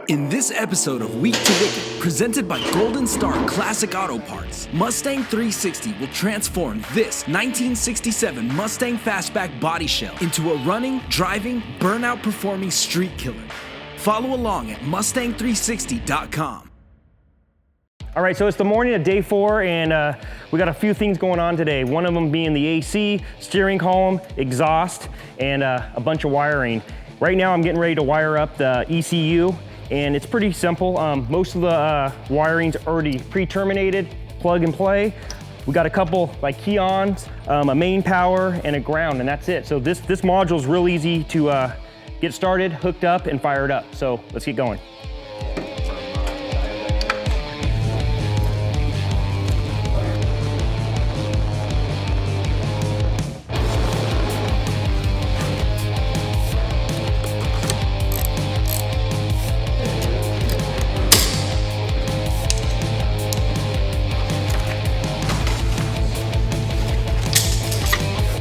In this episode of Week to Wicked, presented by Golden Star Classic Auto Parts, Mustang 360 will transform this 1967 Mustang Fastback body shell into a running, driving, burnout performing street killer. Follow along at Mustang360.com. All right, so it's the morning of day 4, and we got a few things going on today. One of them being the AC, steering column, exhaust, and a bunch of wiring. Right now I'm getting ready to wire up the ECU, and it's pretty simple. Most of the wiring's already pre-terminated, plug and play. We got a couple like key-ons, a main power, and a ground, and that's it. So this module is real easy to get started, hooked up, and fired up. So let's get going.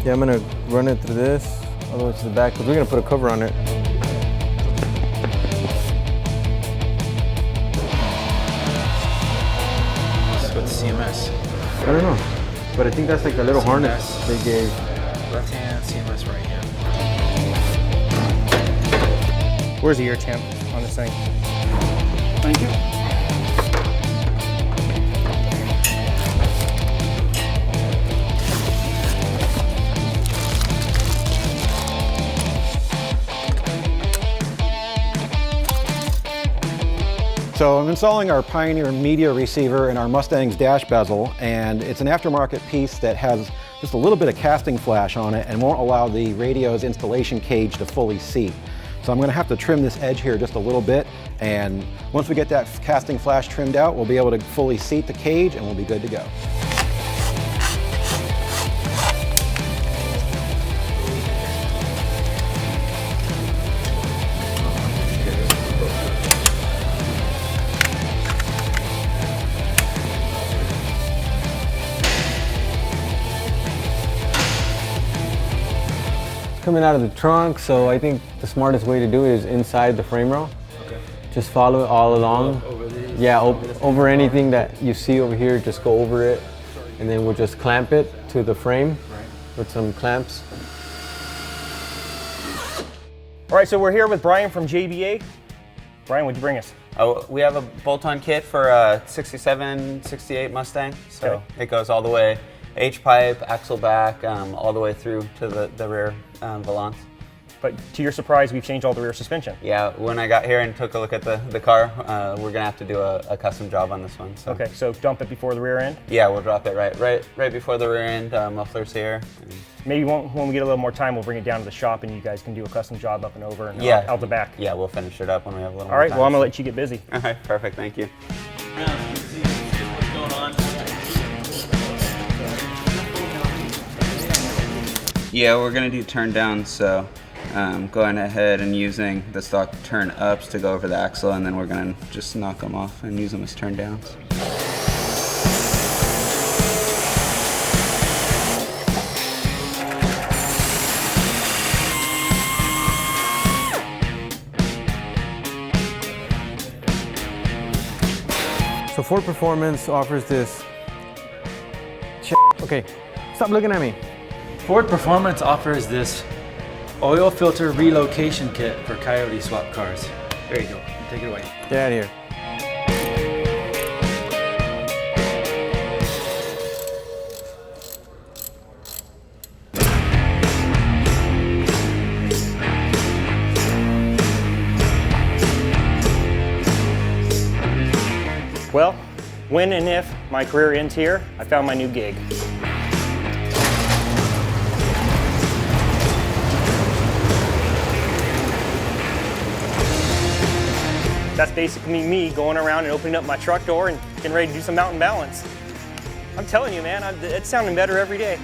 Yeah, I'm gonna run it through this, all the way to the back, because we're gonna put a cover on it. That's with CMS. I don't know, but I think that's like a little harness they gave. Left hand, CMS right hand. Where's the air temp on this thing? Thank you. So I'm installing our Pioneer media receiver in our Mustang's dash bezel, and it's an aftermarket piece that has just a little bit of casting flash on it and won't allow the radio's installation cage to fully seat. So I'm going to have to trim this edge here just a little bit, and once we get that casting flash trimmed out, we'll be able to fully seat the cage and we'll be good to go. Coming out of the trunk, so I think the smartest way to do it is inside the frame rail. Okay. Just follow it all along. Over these? Yeah, over anything that you see over here, just go over it, and then we'll just clamp it to the frame with some clamps. All right, so we're here with Brian from JBA. Brian, what'd you bring us? Oh, we have a bolt-on kit for a 67, 68 Mustang. So It goes all the way, H-pipe, axle back, all the way through to the rear valance. But to your surprise, we've changed all the rear suspension. Yeah, when I got here and took a look at the car, we're gonna have to do a custom job on this one. So. Okay, so dump it before the rear end? Yeah, we'll drop it right before the rear end, muffler's here. Maybe when we get a little more time, we'll bring it down to the shop and you guys can do a custom job up and over and out the back. Yeah, we'll finish it up when we have a little more time. All right, well, I'm gonna let you get busy. All right, perfect, thank you. What's going on? Yeah, we're gonna do turn downs, so going ahead and using the stock turn ups to go over the axle, and then we're gonna just knock them off and use them as turn downs. So Ford Performance offers this. Okay, stop looking at me. Ford Performance offers this oil filter relocation kit for Coyote swap cars. There you go. Take it away. Get out of here. Well, when and if my career ends here, I found my new gig. That's basically me going around and opening up my truck door and getting ready to do some mountain balance. I'm telling you, man, it's sounding better every day.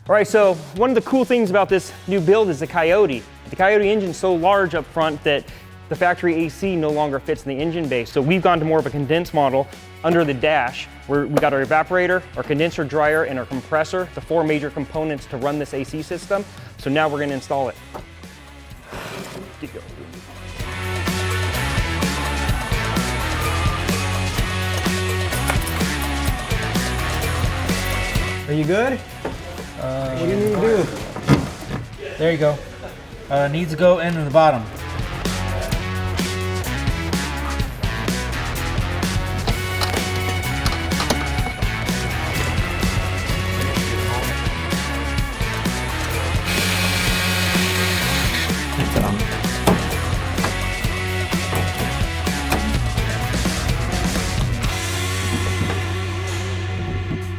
All right, so one of the cool things about this new build is the Coyote. The Coyote engine is so large up front that the factory AC no longer fits in the engine base. So we've gone to more of a condensed model under the dash, where we got our evaporator, our condenser dryer, and our compressor, the 4 major components to run this AC system. So now we're gonna install it. Are you good? What do you need to do? There you go. Needs to go into the bottom.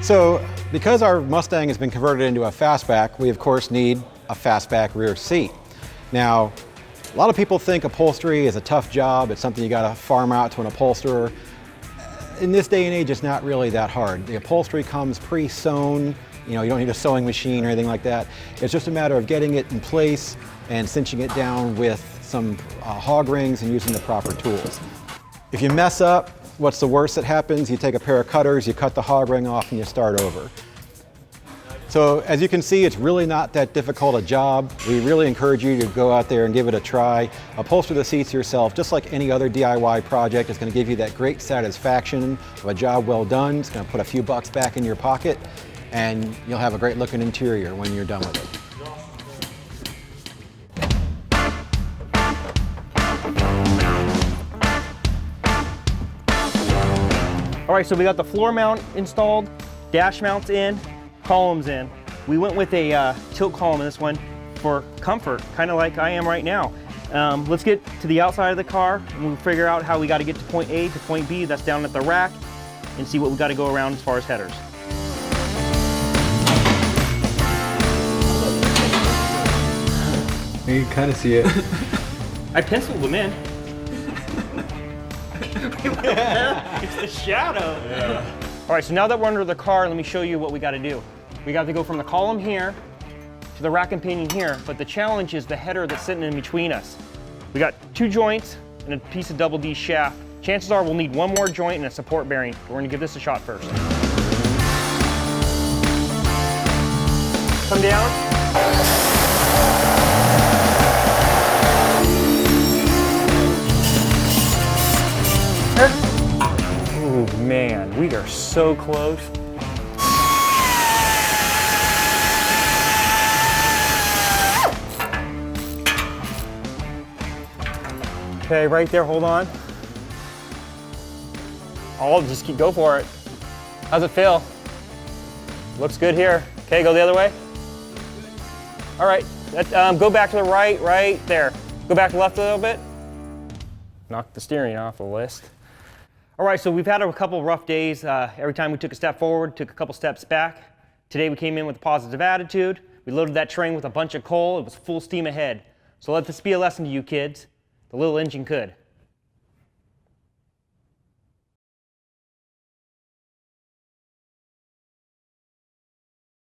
So, because our Mustang has been converted into a fastback, we of course need a fastback rear seat. Now, a lot of people think upholstery is a tough job. It's something you gotta farm out to an upholsterer. In this day and age, it's not really that hard. The upholstery comes pre-sewn. You know, you don't need a sewing machine or anything like that. It's just a matter of getting it in place and cinching it down with some hog rings and using the proper tools. If you mess up, what's the worst that happens? You take a pair of cutters, you cut the hog ring off, and you start over. So as you can see, it's really not that difficult a job. We really encourage you to go out there and give it a try. Upholster the seats yourself, just like any other DIY project. It's going to give you that great satisfaction of a job well done. It's going to put a few bucks back in your pocket, and you'll have a great looking interior when you're done with it. All right, so we got the floor mount installed, dash mounts in, columns in. We went with a tilt column in this one for comfort, kind of like I am right now. Let's get to the outside of the car and we'll figure out how we got to get to point A to point B, that's down at the rack, and see what we got to go around as far as headers. You can kind of see it. I penciled them in. It's the shadow. Yeah. All right, so now that we're under the car, let me show you what we got to do. We got to go from the column here to the rack and pinion here, but the challenge is the header that's sitting in between us. We got 2 joints and a piece of double D shaft. Chances are we'll need 1 more joint and a support bearing. We're gonna give this a shot first. Come down. Oh man, we are so close. Okay, right there, hold on. I'll just go for it. How's it feel? Looks good here. Okay, go the other way. All right, go back to the right there. Go back to the left a little bit. Knock the steering off the list. All right, so we've had a couple rough days. Every time we took a step forward, took a couple steps back. Today we came in with a positive attitude. We loaded that train with a bunch of coal. It was full steam ahead. So let this be a lesson to you kids. The little engine could.